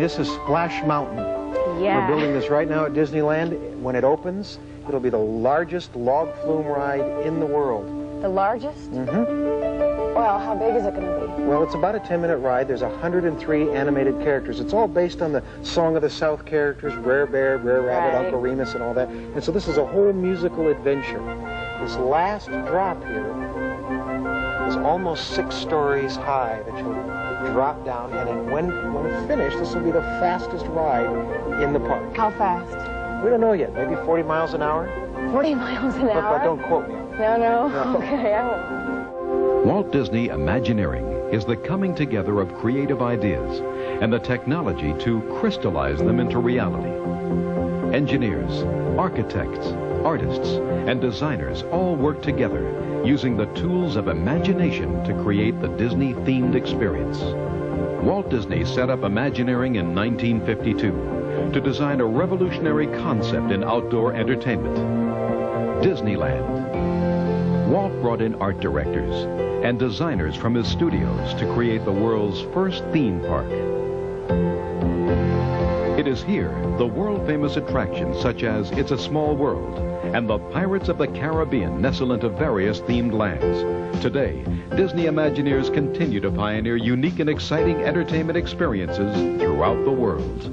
this is Splash Mountain. Yeah. We're building this right now at Disneyland. When it opens, it'll be the largest log flume ride in the world. The largest? Mm-hmm. Well, how big is it going to be? Well, it's about a 10-minute ride. There's 103 animated characters. It's all based on the Song of the South characters, Brer Bear, Brer Rabbit, Right. Uncle Remus, and all that. And so this is a whole musical adventure. This last drop here is almost 6 stories high that you'll drop down, and then when finished, this will be the fastest ride in the park. How fast? We don't know yet. Maybe 40 miles an hour. 40 miles an hour? But don't quote me. No. Okay, I won't. Walt Disney Imagineering is the coming together of creative ideas and the technology to crystallize them into reality. Engineers, architects, artists, and designers all work together using the tools of imagination to create the Disney-themed experience. Walt Disney set up Imagineering in 1952 to design a revolutionary concept in outdoor entertainment, Disneyland. Walt brought in art directors and designers from his studios to create the world's first theme park. It is here the world-famous attractions such as It's a Small World and the Pirates of the Caribbean nestle into various themed lands. Today, Disney Imagineers continue to pioneer unique and exciting entertainment experiences throughout the world.